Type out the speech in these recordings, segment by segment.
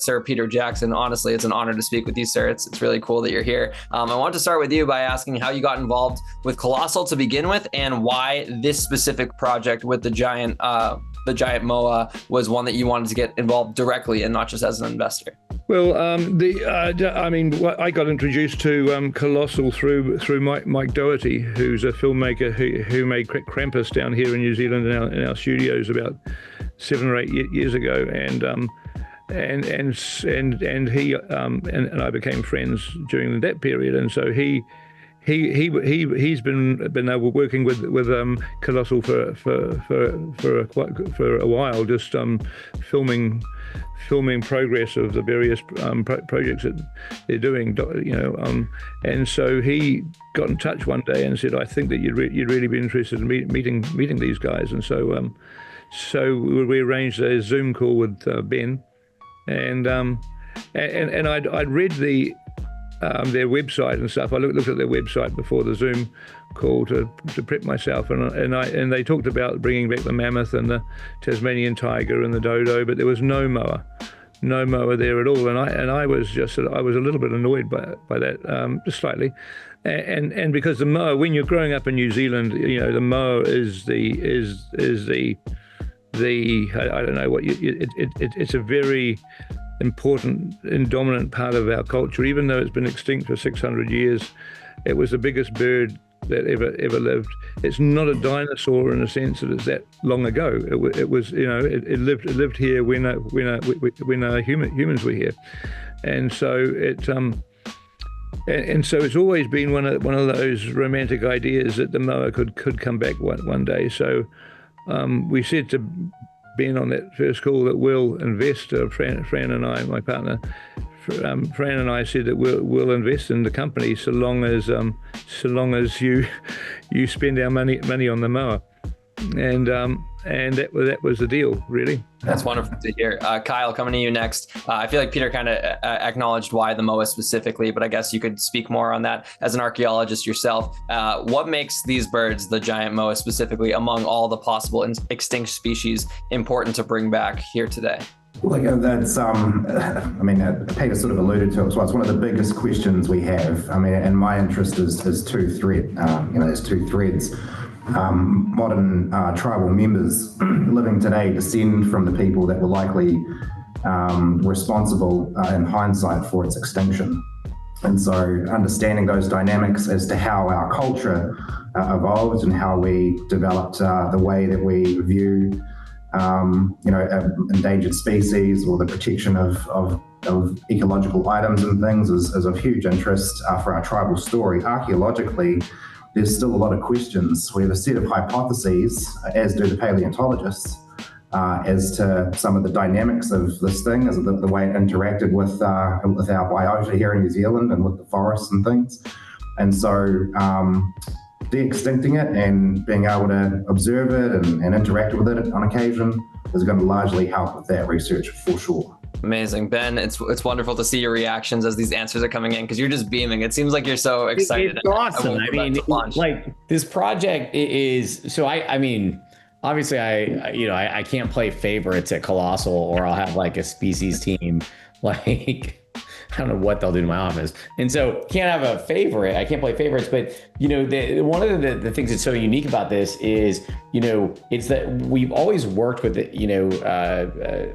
Sir Peter Jackson. Honestly, it's an honor to speak with you, sir. It's really cool that you're here. I want to start with you by asking how you got involved with Colossal to begin with, and why this specific project with the Giant Moa was one that you wanted to get involved directly and not just as an investor. Well, I got introduced to Colossal through Mike Doherty, who's a filmmaker who made Krampus down here in New Zealand in our studios about 7 or 8 years ago, and he and I became friends during that period, and so he's been working with Colossal for a while, just filming progress of the various projects that they're doing, and so he got in touch one day and said, "I think that you'd really be interested in meeting these guys," and so we arranged a Zoom call with Ben, and I'd read their website and stuff. I looked at their website before the Zoom call to prep myself, and they talked about bringing back the mammoth and the Tasmanian tiger and the dodo, but there was no moa there at all, and I was a little bit annoyed by that, just slightly, and because the moa, when you're growing up in New Zealand, the moa is the I don't know what it's a very important and dominant part of our culture. Even though it's been extinct for 600 years, it was the biggest bird that ever lived. It's not a dinosaur in the sense that it's that long ago. It was it lived here when humans were here, and so it's always been one of those romantic ideas that the moa could come back one day. So we said to Ben on that first call that we'll invest. Fran and I, my partner, Fran and I said that we'll invest in the company so long as you spend our money on the moa, and that was the deal, really. That's wonderful to hear. Kyle, coming to you next. I feel like Peter kind of acknowledged why the moa specifically, but I guess you could speak more on that as an archaeologist yourself. What makes these birds, the giant moa specifically, among all the possible extinct species, important to bring back here today? Well, that's, Peter sort of alluded to it as well. It's one of the biggest questions we have. And my interest is there's two threads. Modern tribal members living today descend from the people that were likely responsible in hindsight for its extinction. And so understanding those dynamics as to how our culture evolved and how we developed the way that we view endangered species or the protection of ecological items and things is of huge interest for our tribal story. Archaeologically, there's still a lot of questions. We have a set of hypotheses, as do the paleontologists, as to some of the dynamics of this thing, as the way it interacted with our biota here in New Zealand and with the forests and things. And so de-extincting it and being able to observe it and interact with it on occasion is going to largely help with that research for sure. Amazing. Ben, it's wonderful to see your reactions as these answers are coming in, because you're just beaming. It seems like you're so excited. It's awesome. Like this project is, so obviously I can't play favorites at Colossal, or I'll have like a species team. Like, I don't know what they'll do to my office. And so can't have a favorite. I can't play favorites, but one of the things that's so unique about this is, it's that we've always worked with,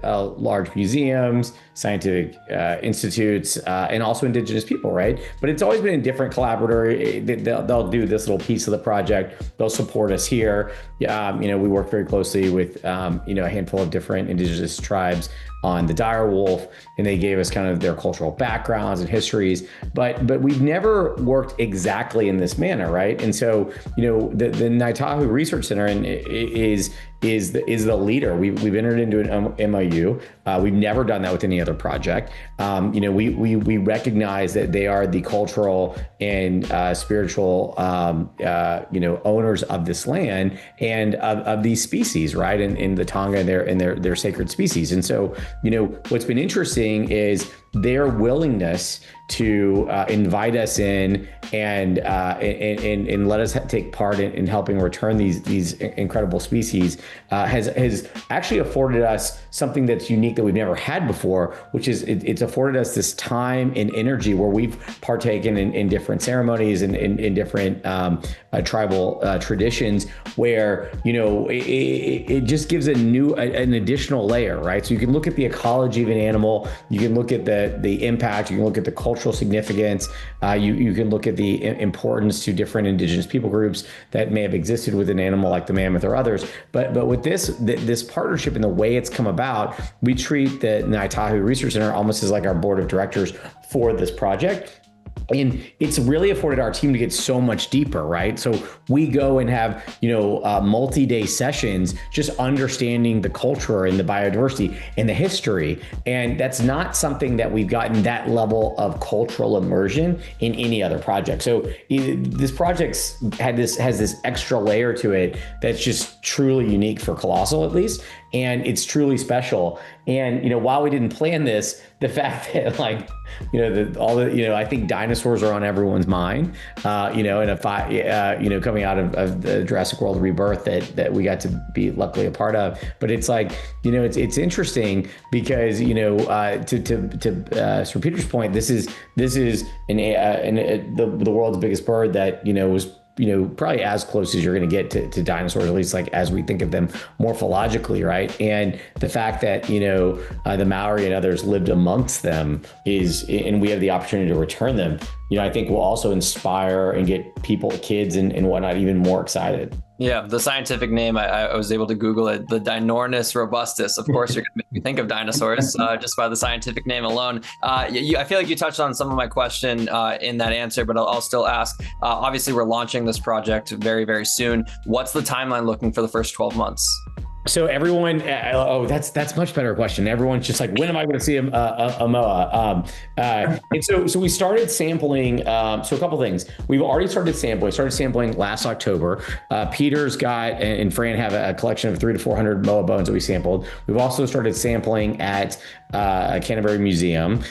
large museums, scientific institutes, and also indigenous people, right? But it's always been a different collaborator. They'll do this little piece of the project. They'll support us here. We work very closely with, a handful of different indigenous tribes on the dire wolf, and they gave us kind of their cultural backgrounds and histories, but we've never worked exactly in this manner, right? And so, the Naitahu Research Center is the leader. We've entered into an MOU. We've never done that with any other project. We recognize that they are the cultural and spiritual, owners of this land and of these species, right? And in the Tonga and their sacred species. And so, what's been interesting is, their willingness to invite us in and let us take part in helping return these incredible species has actually afforded us something that's unique that we've never had before, which is it's afforded us this time and energy where we've partaken in different ceremonies and in different tribal traditions where, it just gives an additional layer, right? So you can look at the ecology of an animal, you can look at the impact, you can look at the cultural significance, you can look at the importance to different indigenous people groups that may have existed with an animal like the mammoth or others. But with this partnership and the way it's come about, we treat the Ngaitahu Research Center almost as like our board of directors for this project. And it's really afforded our team to get so much deeper, right? So we go and have, multi-day sessions, just understanding the culture and the biodiversity and the history. And that's not something that we've gotten that level of cultural immersion in any other project. So this project has this extra layer to it that's just truly unique for Colossal, at least. And it's truly special. And, while we didn't plan this, the fact that I think dinosaurs are on everyone's mind, and coming out of the Jurassic World Rebirth that we got to be luckily a part of. But it's like, it's interesting because, to Sir Peter's point, this is the world's biggest bird that, was probably as close as you're going to get to dinosaurs, at least like as we think of them morphologically, right? And the fact that, the Maori and others lived amongst them and we have the opportunity to return them, I think will also inspire and get people, kids and whatnot, even more excited. Yeah, the scientific name, I was able to Google it, the Dinornis robustus. Of course, you're going to make me think of dinosaurs just by the scientific name alone. I feel like you touched on some of my question in that answer, but I'll still ask. Obviously, we're launching this project very, very soon. What's the timeline looking for the first 12 months? So everyone, that's much better question. Everyone's just like, when am I going to see a moa? And so we started sampling. So a couple things. We've already started sampling. We started sampling last October. Peter's got and Fran have a collection of 300 to 400 moa bones that we sampled. We've also started sampling at Canterbury Museum.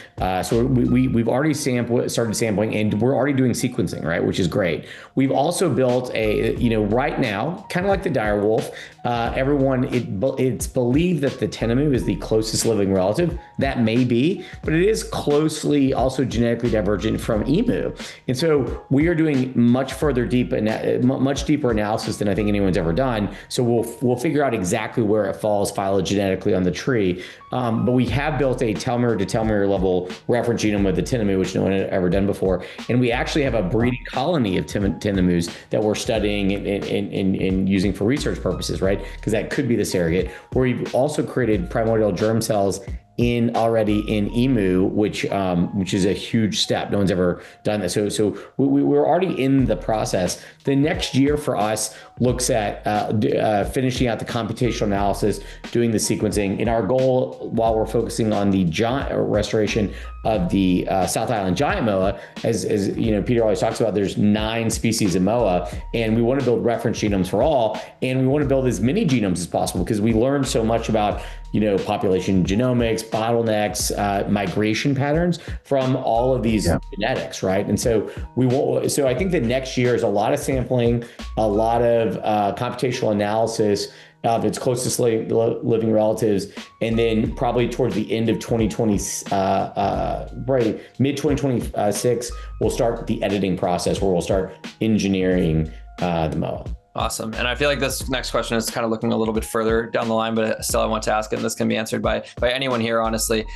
So we've already started sampling, and we're already doing sequencing, right? Which is great. We've also built right now, kind of like the dire wolf, it's believed that the tinamou is the closest living relative. That may be, but it is closely also genetically divergent from emu. And so we are doing much deeper analysis than I think anyone's ever done. So we'll figure out exactly where it falls phylogenetically on the tree. But we have built a telomere to telomere level reference genome of the tinamou, which no one had ever done before. And we actually have a breeding colony of tinamous that we're studying and using for research purposes, right? Because that could be the surrogate. Where we've also created primordial germ cells already in emu, which is a huge step. No one's ever done that. So we're already in the process. The next year for us looks at finishing out the computational analysis, doing the sequencing. And our goal, while we're focusing on the restoration of the South Island Giant Moa, as Peter always talks about, there's 9 species of Moa, and we want to build reference genomes for all, and we want to build as many genomes as possible because we learned so much about population genomics, bottlenecks, migration patterns from all of these genetics, right? And so I think the next year is a lot of sampling, a lot of computational analysis of its closest living relatives, and then probably towards the end of 2020, mid 2026, we'll start the editing process where we'll start engineering the Moa. Awesome. And I feel like this next question is kind of looking a little bit further down the line, but still I want to ask it, and this can be answered by anyone here, honestly.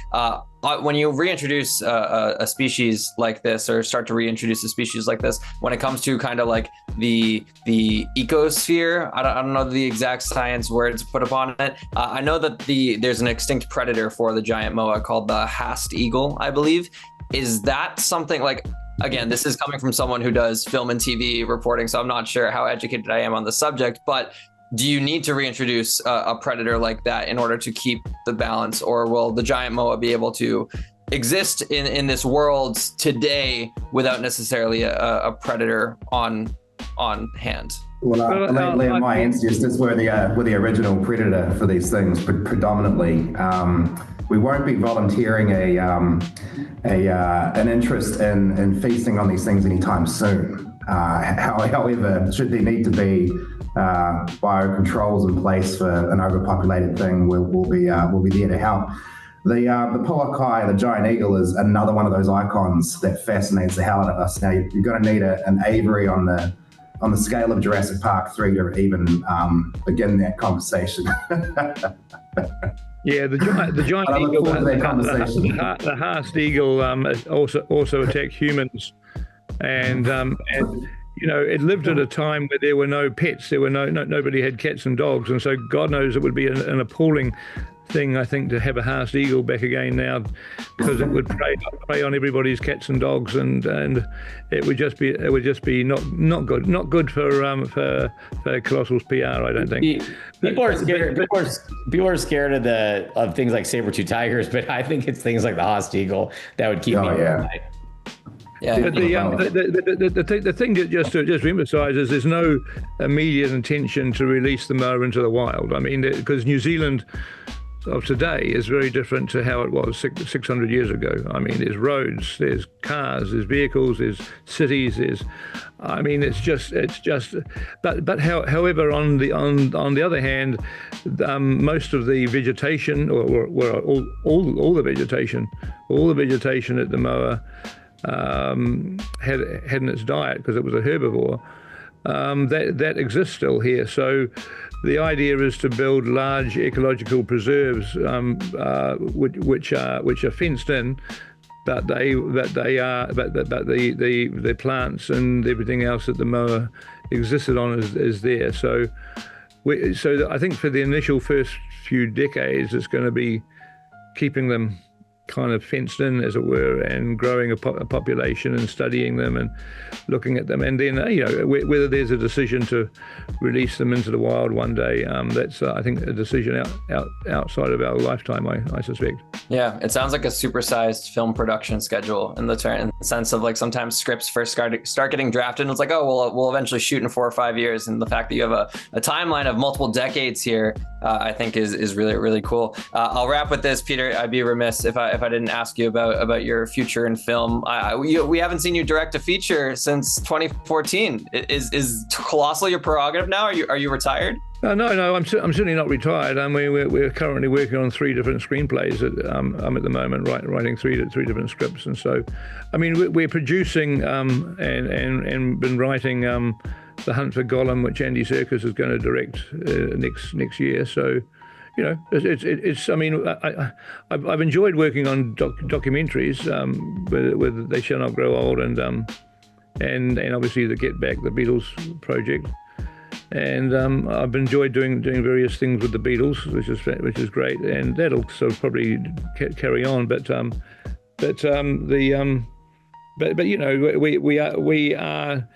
When you reintroduce a species like this, or start to reintroduce a species like this, when it comes to kind of like the ecosphere, I don't know the exact science words put upon it. I know that there's an extinct predator for the giant moa called the Hast eagle, I believe. Is that something like... Again, this is coming from someone who does film and TV reporting, so I'm not sure how educated I am on the subject, but do you need to reintroduce a predator like that in order to keep the balance, or will the giant moa be able to exist in this world today without necessarily a predator on hand? Well, Liam, my ancestors were the original predator for these things, predominantly. we won't be volunteering an interest in feasting on these things anytime soon. However, should there need to be biocontrols in place for an overpopulated thing, we'll be there to help. The Poakai, the giant eagle, is another one of those icons that fascinates the hell out of us. Now you're going to need an aviary on the scale of Jurassic Park 3 to even begin that conversation. Yeah, the giant eagle, the Haast eagle also attacked humans, and it lived at a time where there were no pets. There were nobody had cats and dogs, and so God knows it would be an appalling thing, I think, to have a Haast eagle back again now, because it would prey on everybody's cats and dogs, and it would just be not good for Colossal's PR, I don't think. People are scared. People are scared of things like saber-tooth tigers, but I think it's things like the Haast eagle that would keep me up at night. Yeah, but the thing that just to emphasise is there's no immediate intention to release the moa into the wild. I mean, because New Zealand of today is very different to how it was 600 years ago. I mean, there's roads, there's cars, there's vehicles, there's cities, however, on the other hand, most of the vegetation, or all the vegetation at the moa had in its diet, because it was a herbivore, that exists still here. So the idea is to build large ecological preserves, which are fenced in, but the plants and everything else that the moa existed on is there. So I think for the initial first few decades, it's going to be keeping them kind of fenced in, as it were, and growing a population and studying them and looking at them, and then whether there's a decision to release them into the wild one day, that's I think a decision outside of our lifetime, I suspect. Yeah, it sounds like a supersized film production schedule in the sense of, like, sometimes scripts first start getting drafted and it's like, oh, well, we'll eventually shoot in 4 or 5 years, and the fact that you have a timeline of multiple decades here, I think is really, really cool. I'll wrap with this, Peter. I'd be remiss if I didn't ask you about your future in film. We haven't seen you direct a feature since 2014. Is Colossal your prerogative now? Are you retired? No, I'm certainly not retired. I mean, we're currently working on 3 different screenplays. I'm at the moment writing three different scripts, and so, I mean, we're producing and been writing The Hunt for Gollum, which Andy Serkis is going to direct next year. So, it's. I mean, I've enjoyed working on documentaries with They Shall Not Grow Old, and obviously the Get Back, the Beatles project. And I've enjoyed doing various things with the Beatles, which is great, and that'll sort of probably carry on. But we are.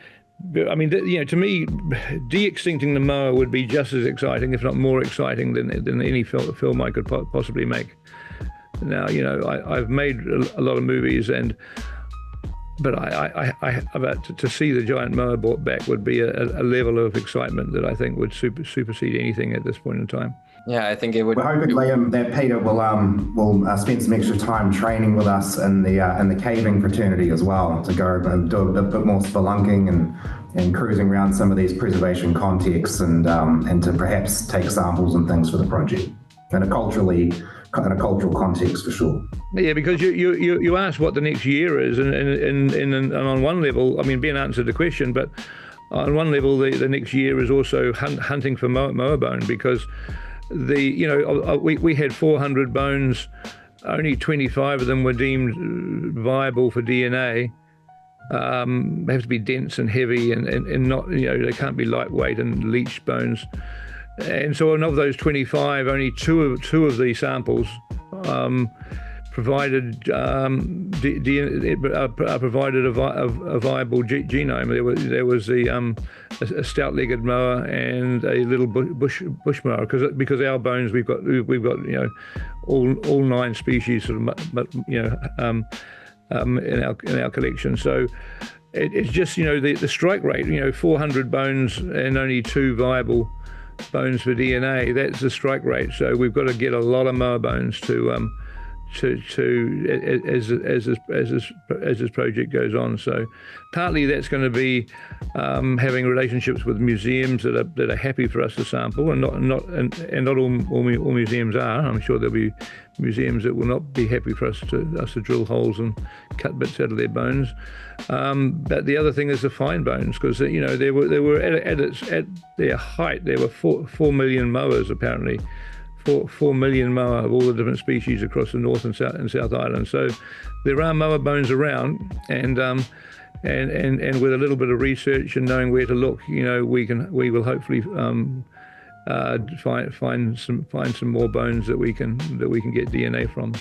I mean, to me, de-extincting the moa would be just as exciting, if not more exciting, than any film I could possibly make. Now, I've made a lot of movies, but to see the giant moa brought back would be a level of excitement that I think would supersede anything at this point in time. Yeah, I think it would. We're hoping, Liam, that Peter will spend some extra time training with us in the caving fraternity as well, to go and do a bit more spelunking and cruising around some of these preservation contexts, and to perhaps take samples and things for the project in a cultural context, for sure. Yeah, because you asked what the next year is, and on one level, I mean, Ben answered the question, but on one level, the next year is also hunting for moa bone, because we had 400 bones, only 25 of them were deemed viable for DNA. They have to be dense and heavy, and not, they can't be lightweight and leached bones. And so, of those 25, only two of the samples provided provided a viable genome. There was a stout-legged moa and a little bush moa, because our bones, we've got all 9 species sort of in our collection. So it's just the strike rate, 400 bones and only 2 viable bones for DNA. That's the strike rate. So we've got to get a lot of moa bones to as this project goes on. So partly that's going to be having relationships with museums that are happy for us to sample, and not all museums are. I'm sure there'll be museums that will not be happy for us to drill holes and cut bits out of their bones. But the other thing is the fine bones, because they were at their height. There were 4 million moas apparently. 4 million moa of all the different species across the North and South Island. So there are moa bones around, and with a little bit of research and knowing where to look, we will hopefully find some more bones that we can get DNA from.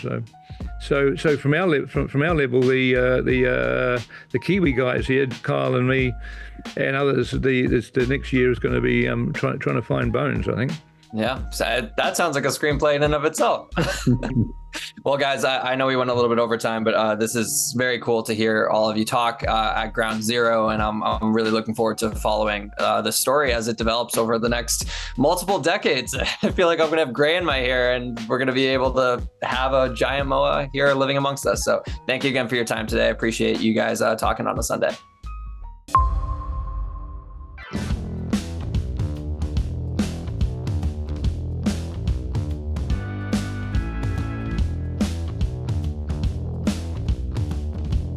So from our level, the Kiwi guys here, Kyle and me, and others, the next year is going to be trying to find bones, I think. Yeah, so that sounds like a screenplay in and of itself. Well, guys, I know we went a little bit over time, but this is very cool to hear all of you talk at Ground Zero, and I'm really looking forward to following the story as it develops over the next multiple decades. I feel like I'm going to have gray in my hair, and we're going to be able to have a giant moa here living amongst us. So thank you again for your time today. I appreciate you guys talking on a Sunday.